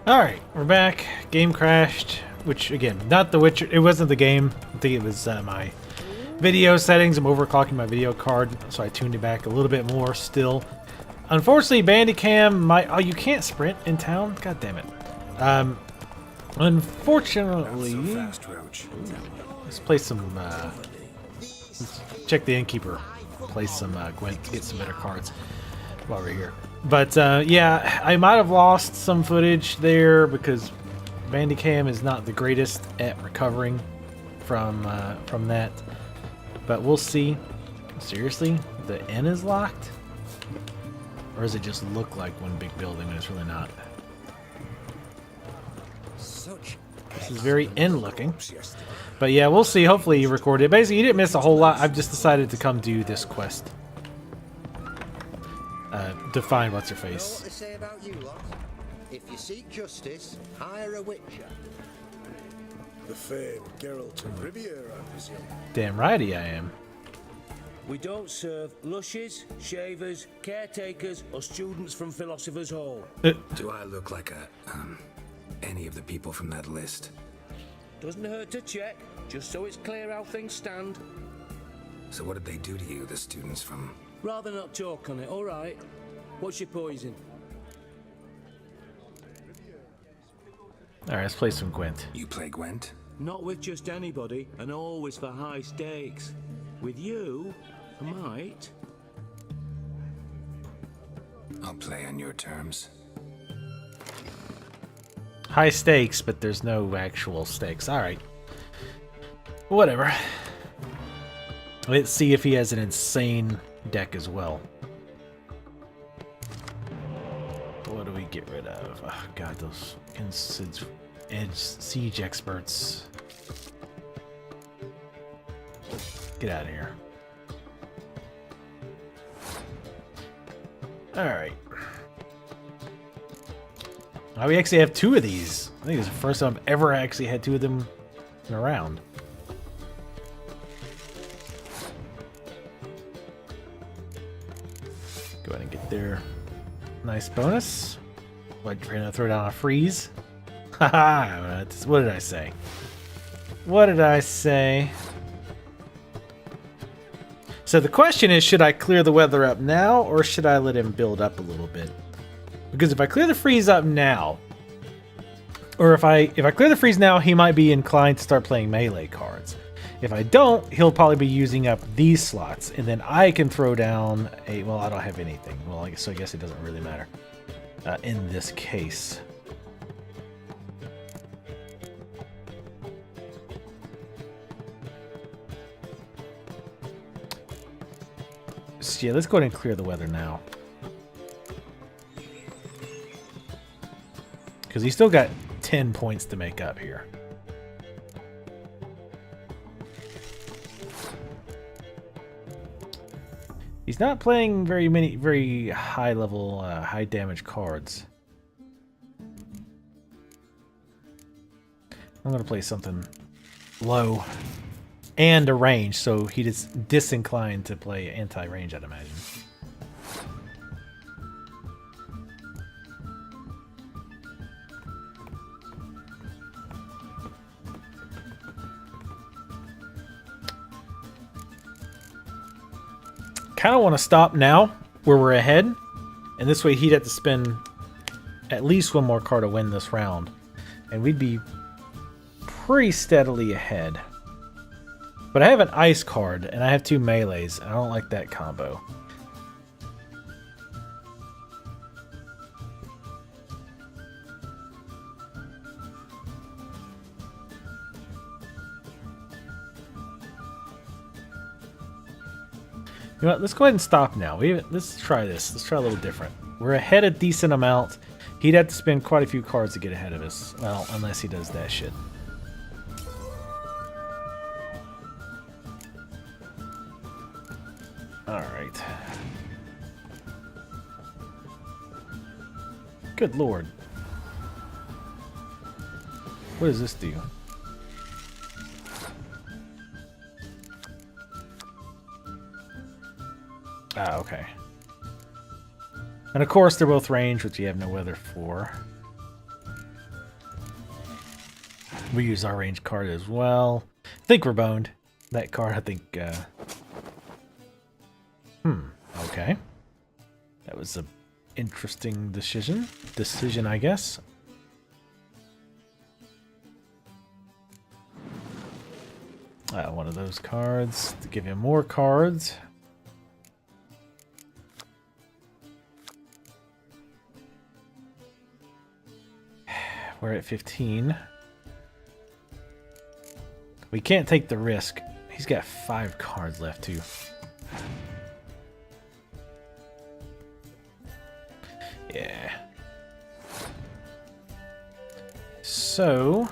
Alright, we're back. Game crashed, which again, not the Witcher. It wasn't the game. I think it was my video settings. I'm overclocking my video card, so I tuned it back a little bit more still. Unfortunately, Bandicam, oh, you can't sprint in town? God damn it. Unfortunately, let's play some, let's check the innkeeper. Play some Gwent to get some better cards while we're here. But yeah, I might have lost some footage there because Bandicam is not the greatest at recovering from that. But we'll see. Seriously, the inn is locked, or does it just look like one big building when it's really not? This is very inn looking. But yeah, we'll see. Hopefully you recorded it. Basically, you didn't miss a whole lot. I've just decided to come do this quest. To find what's her face. What they say about you lot? If you seek justice, hire a witcher. The famed Geralt of Riviera, I presume. Damn righty I am. We don't serve lushes, shavers, caretakers, or students from Philosopher's Hall. Do I look like any of the people from that list? Doesn't hurt to check, just so it's clear how things stand. So what did they do to you, the students from... Rather not talk on it, alright? What's your poison? Alright, let's play some Gwent. You play Gwent? Not with just anybody, and always for high stakes. With you, I might. I'll play on your terms. High stakes, but there's no actual stakes. Alright. Whatever. Let's see if he has an insane deck as well. What do we get rid of? Oh god, those edge siege experts. Get out of here. Alright. Oh, we actually have two of these. I think it's the first time I've ever actually had two of them in a round. Go ahead and get their nice bonus. What, you're gonna throw down a freeze? Haha, what did I say? What did I say? So the question is, should I clear the weather up now, or should I let him build up a little bit? Because if I clear the freeze up now, or if I clear the freeze now, he might be inclined to start playing melee cards. If I don't, he'll probably be using up these slots, and then I can throw down a... Well, I don't have anything. Well, so I guess it doesn't really matter in this case. So yeah, let's go ahead and clear the weather now. Because he's still got 10 points to make up here. He's not playing very high level, high damage cards. I'm gonna play something low and a range, so he is disinclined to play anti-range, I'd imagine. Kind of want to stop now where we're ahead, and this way he'd have to spend at least one more card to win this round, and we'd be pretty steadily ahead. But I have an ice card and I have two melees, and I don't like that combo. You know what, let's go ahead and stop now. Let's try this. Let's try a little different. We're ahead a decent amount. He'd have to spend quite a few cards to get ahead of us. Well, unless he does that shit. Alright. Good lord. What does this do? Ah, okay. And of course they're both range, which you have no weather for. We use our range card as well. I think we're boned. That card, I think... Okay. That was a interesting decision. I guess. One of those cards to give him more cards. We're at 15. We can't take the risk. He's got 5 cards left too. Yeah. So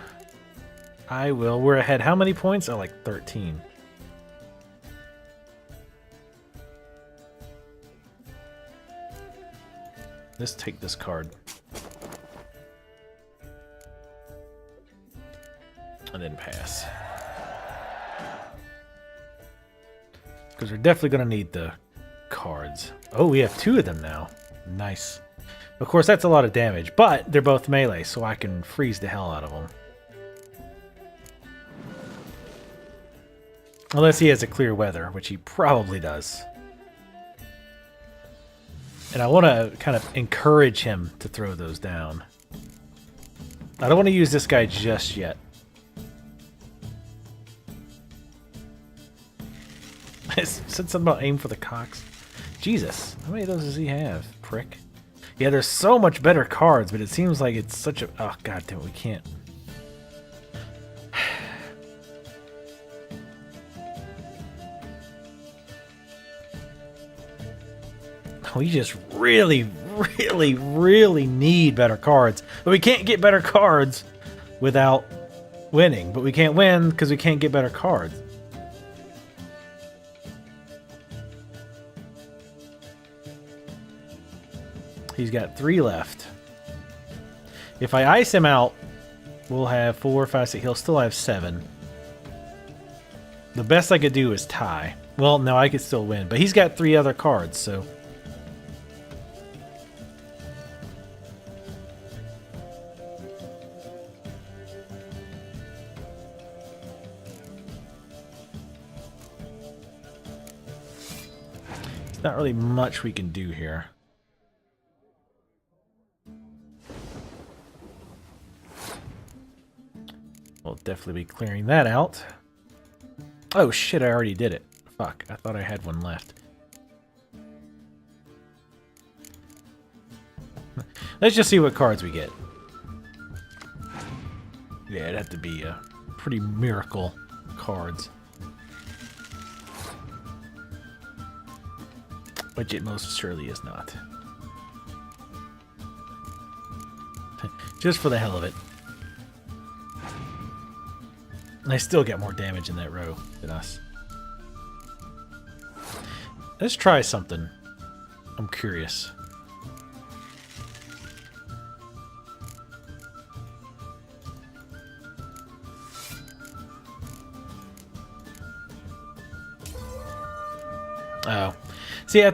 I will. We're ahead. How many points? Oh, like 13. Let's take this card. And then pass. Because we're definitely going to need the cards. Oh, we have 2 of them now. Nice. Of course, that's a lot of damage, but they're both melee, so I can freeze the hell out of them. Unless he has a clear weather, which he probably does. And I want to kind of encourage him to throw those down. I don't want to use this guy just yet. It said something about aim for the cocks. Jesus, how many of those does he have, prick? Yeah, there's so much better cards, but it seems like it's such a... Oh, god damn it, we can't. We just really, really, really need better cards. But we can't get better cards without winning. But we can't win because we can't get better cards. He's got 3 left. If I ice him out, we'll have 4, 5, 6. He'll still have 7. The best I could do is tie. Well, no, I could still win. But he's got 3 other cards, so... There's not really much we can do here. We'll definitely be clearing that out. Oh shit, I already did it. Fuck, I thought I had one left. Let's just see what cards we get. Yeah, it'd have to be pretty miracle cards. Which it most surely is not. Just for the hell of it. I still get more damage in that row than us. Let's try something. I'm curious. Oh. See, I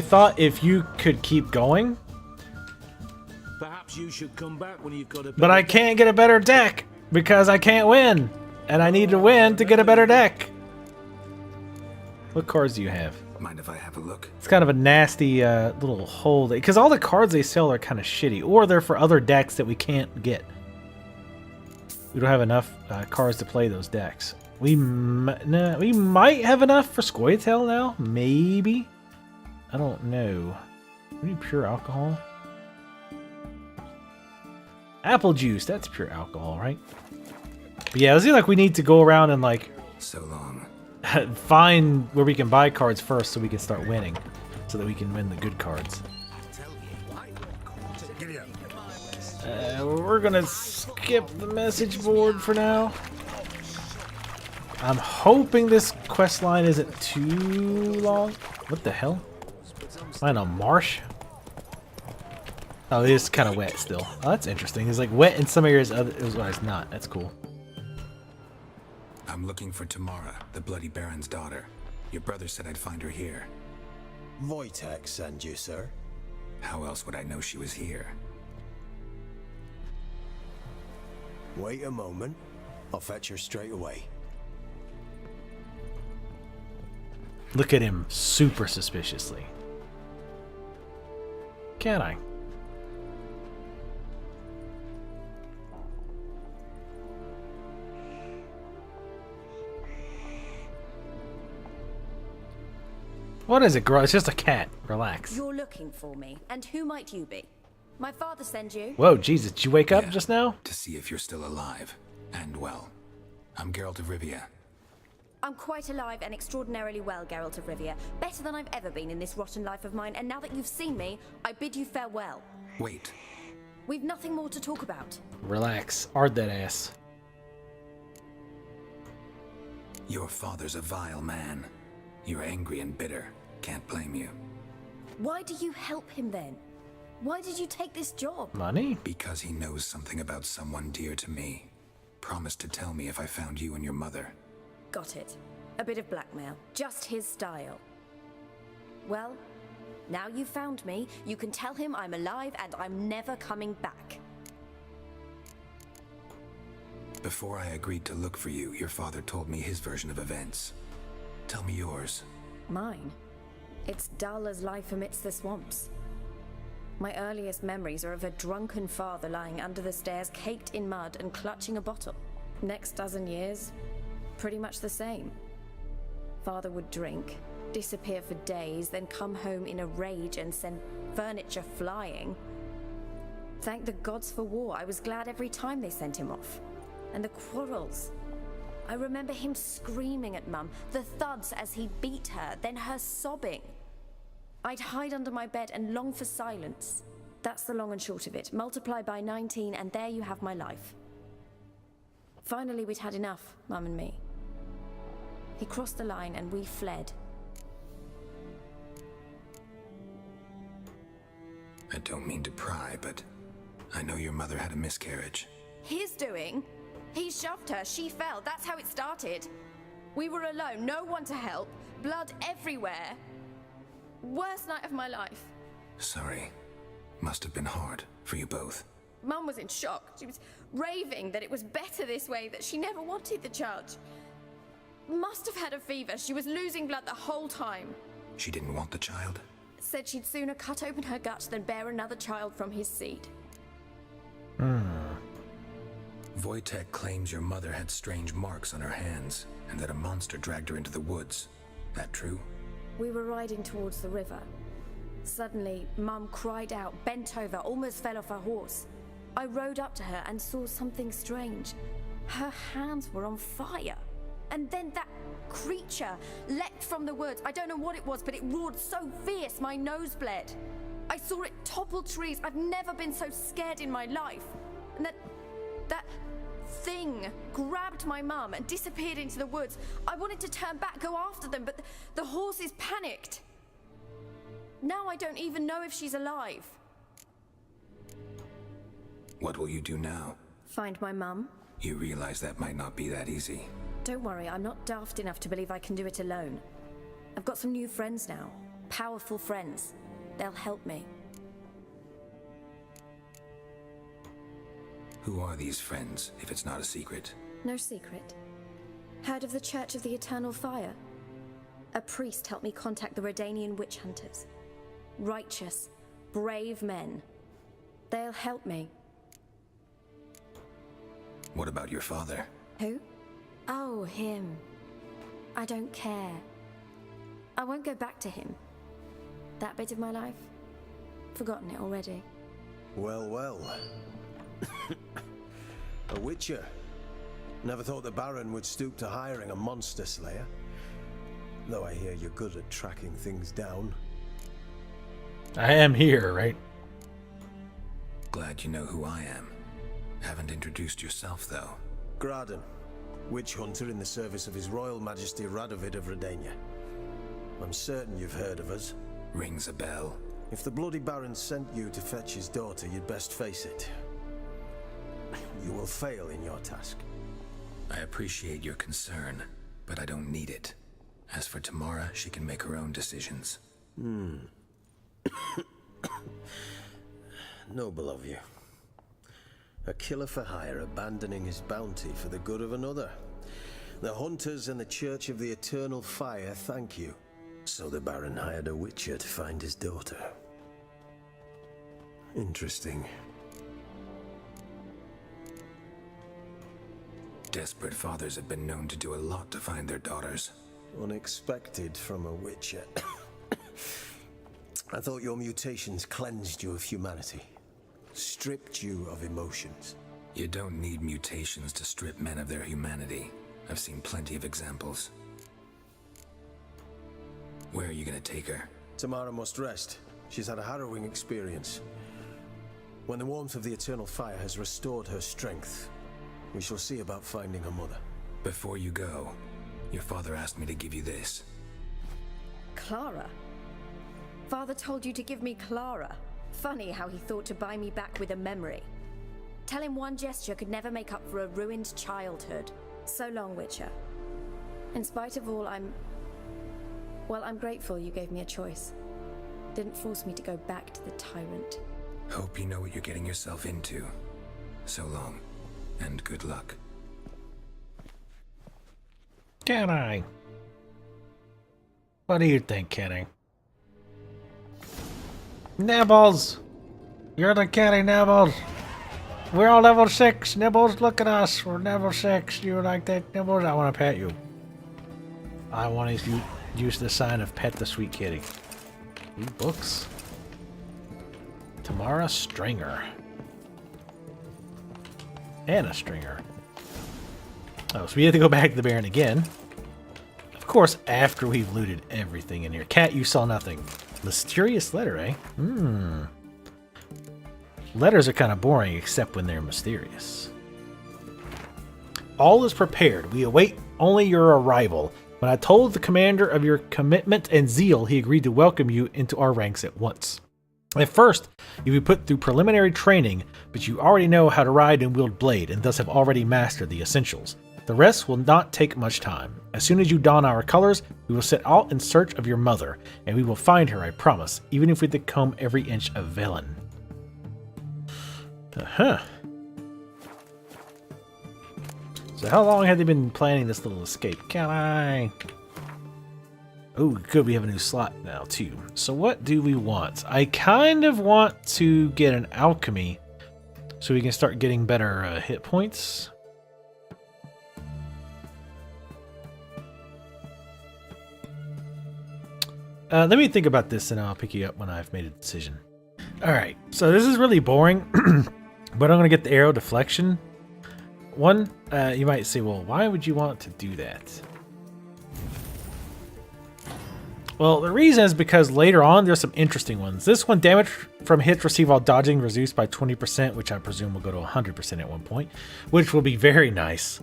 thought if you could keep going. Perhaps you should come back when you've got a... But I can't get a better deck. Because I can't win. And I need to win to get a better deck. What cards do you have? Mind if I have a look? It's kind of a nasty little hole. Because all the cards they sell are kind of shitty. Or they're for other decks that we can't get. We don't have enough cards to play those decks. We might have enough for Scoia'tael now. Maybe. I don't know. We need pure alcohol. Apple juice, that's pure alcohol, right? But yeah, it seems like we need to go around and like So long. find where we can buy cards first so we can start winning. So that we can win the good cards. We're gonna skip the message board for now. I'm hoping this quest line isn't too long. What the hell? Am I in a marsh? Oh, it is kind of wet still. Oh, that's interesting. It's like wet in some areas, other it's not. That's cool. I'm looking for Tamara, the Bloody Baron's daughter. Your brother said I'd find her here. Wojtek send you, sir. How else would I know she was here? Wait a moment. I'll fetch her straight away. Look at him super suspiciously. Can I? What is it, girl? It's just a cat. Relax. You're looking for me, and who might you be? My father sent you? Whoa, Jesus, did you wake up Yeah, just now? To see if you're still alive. And well. I'm Geralt of Rivia. I'm quite alive and extraordinarily well, Geralt of Rivia. Better than I've ever been in this rotten life of mine, and now that you've seen me, I bid you farewell. Wait. We've nothing more to talk about. Relax. Ard that ass. Your father's a vile man. You're angry and bitter. Can't blame you. Why do you help him then? Why did you take this job? Money? Because he knows something about someone dear to me. Promised to tell me if I found you and your mother. Got it. A bit of blackmail. Just his style. Well, now you've found me, you can tell him I'm alive and I'm never coming back. Before I agreed to look for you, your father told me his version of events. Tell me yours. Mine? It's dull as life amidst the swamps. My earliest memories are of a drunken father lying under the stairs, caked in mud and clutching a bottle. Next dozen years, pretty much the same. Father would drink, disappear for days, then come home in a rage and send furniture flying. Thank the gods for war. I was glad every time they sent him off. And the quarrels. I remember him screaming at Mum, the thuds as he beat her, then her sobbing. I'd hide under my bed and long for silence. That's the long and short of it. Multiply by 19 and there you have my life. Finally, we'd had enough, Mum and me. He crossed the line and we fled. I don't mean to pry, but I know your mother had a miscarriage. His doing? He shoved her, she fell, that's how it started. We were alone, no one to help, blood everywhere. Worst night of my life. Sorry. Must have been hard for you both. Mum was in shock. She was raving that it was better this way, that she never wanted the child. Must have had a fever. She was losing blood the whole time. She didn't want the child? Said she'd sooner cut open her guts than bear another child from his seed. Wojtek claims your mother had strange marks on her hands, and that a monster dragged her into the woods. That true? We were riding towards the river. Suddenly, Mum cried out, bent over, almost fell off her horse. I rode up to her and saw something strange. Her hands were on fire. And then that creature leapt from the woods. I don't know what it was, but it roared so fierce my nose bled. I saw it topple trees. I've never been so scared in my life. And that thing grabbed my mum and disappeared into the woods. I wanted to turn back, go after them, but the horses panicked. Now I don't even know if she's alive. What will you do now? Find my mum. You realize that might not be that easy. Don't worry, I'm not daft enough to believe I can do it alone. I've got some new friends now. Powerful friends. They'll help me. Who are these friends, if it's not a secret? No secret. Heard of the Church of the Eternal Fire? A priest helped me contact the Redanian witch hunters. Righteous, brave men. They'll help me. What about your father? Who? Oh, him. I don't care. I won't go back to him. That bit of my life? Forgotten it already. Well, well. A witcher. Never thought the Baron would stoop to hiring a monster slayer. Though I hear you're good at tracking things down. I am here, right? Glad you know who I am. Haven't introduced yourself, though. Graden, witch hunter in the service of His Royal Majesty Radovid of Redania. I'm certain you've heard of us. Rings a bell. If the Bloody Baron sent you to fetch his daughter, you'd best face it. You will fail in your task. I appreciate your concern, but I don't need it. As for Tamara, she can make her own decisions. Noble of you. A killer for hire abandoning his bounty for the good of another. The hunters and the Church of the Eternal Fire thank you. So the Baron hired a witcher to find his daughter. Interesting. Desperate fathers have been known to do a lot to find their daughters. Unexpected from a witcher. I thought your mutations cleansed you of humanity. Stripped you of emotions. You don't need mutations to strip men of their humanity. I've seen plenty of examples. Where are you gonna take her? Tamara must rest. She's had a harrowing experience. When the warmth of the Eternal Fire has restored her strength, we shall see about finding her mother. Before you go, your father asked me to give you this. Clara? Father told you to give me Clara. Funny how he thought to buy me back with a memory. Tell him one gesture could never make up for a ruined childhood. So long, Witcher. In spite of all, I'm grateful you gave me a choice. Didn't force me to go back to the tyrant. Hope you know what you're getting yourself into. So long, and good luck. Kenny. What do you think, Kenny? Nibbles! You're the Kenny Nibbles! We're all level 6, Nibbles, look at us! We're level 6, you like that, Nibbles? I want to pet you. I want to use the sign of pet the sweet kitty. Ooh, books. Tamara Stringer. And a stringer. Oh, so we have to go back to the Baron again. Of course, after we've looted everything in here. Cat, you saw nothing. Mysterious letter, eh? Letters are kind of boring, except when they're mysterious. All is prepared. We await only your arrival. When I told the commander of your commitment and zeal, he agreed to welcome you into our ranks at once. At first, you'll be put through preliminary training, but you already know how to ride and wield blade, and thus have already mastered the essentials. The rest will not take much time. As soon as you don our colors, we will set out in search of your mother, and we will find her, I promise, even if we have to comb every inch of Velen. So how long have they been planning this little escape? Can I... Oh, good, we have a new slot now, too. So what do we want? I kind of want to get an alchemy so we can start getting better hit points. Let me think about this and I'll pick you up when I've made a decision. Alright, so this is really boring, but I'm going to get the arrow deflection. One, you might say, well, why would you want to do that? Well, the reason is because later on there's some interesting ones. This one, damage from hits received while dodging reduced by 20%, which I presume will go to 100% at one point, which will be very nice.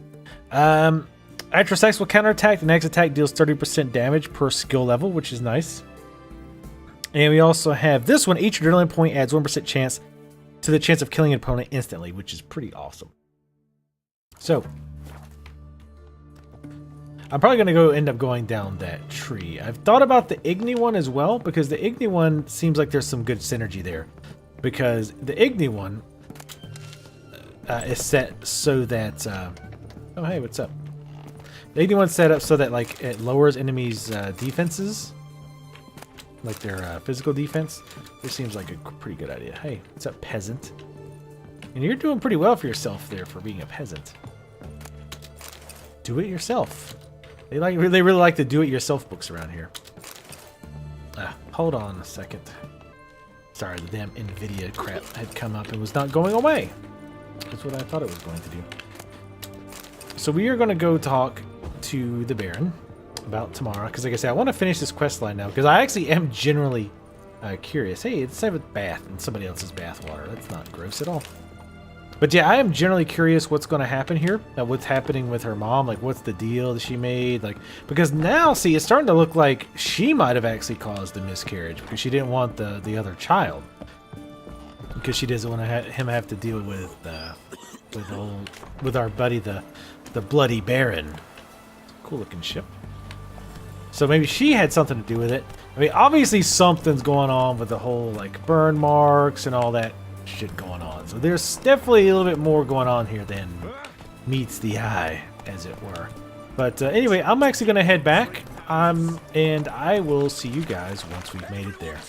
After sex will counterattack. The next attack deals 30% damage per skill level, which is nice. And we also have this one. Each adrenaline point adds 1% chance to the chance of killing an opponent instantly, which is pretty awesome. So, I'm probably going to end up going down that tree. I've thought about the Igni one as well, because the Igni one seems like there's some good synergy there. Because the Igni one is set so that... oh, hey, what's up? The Igni one's set up so that like it lowers enemies' defenses. Like their physical defense. This seems like a pretty good idea. Hey, what's up, peasant? And you're doing pretty well for yourself there for being a peasant. Do it yourself. They really like the do-it-yourself books around here. Hold on a second. Sorry, the damn NVIDIA crap had come up and was not going away. That's what I thought it was going to do. So we are going to go talk to the Baron about Tamara, because like I said, I want to finish this quest line now, because I actually am generally curious. Hey, it's a bath in somebody else's bathwater. That's not gross at all. But yeah, I am generally curious what's going to happen here. What's happening with her mom? Like, what's the deal that she made? Like, because now, see, it's starting to look like she might have actually caused the miscarriage because she didn't want the other child. Because she doesn't want to him have to deal with our buddy, the Bloody Baron. Cool looking ship. So maybe she had something to do with it. I mean, obviously something's going on with the whole like burn marks and all that shit going on. So there's definitely a little bit more going on here than meets the eye, as it were. But anyway, I'm actually going to head back, and I will see you guys once we've made it there.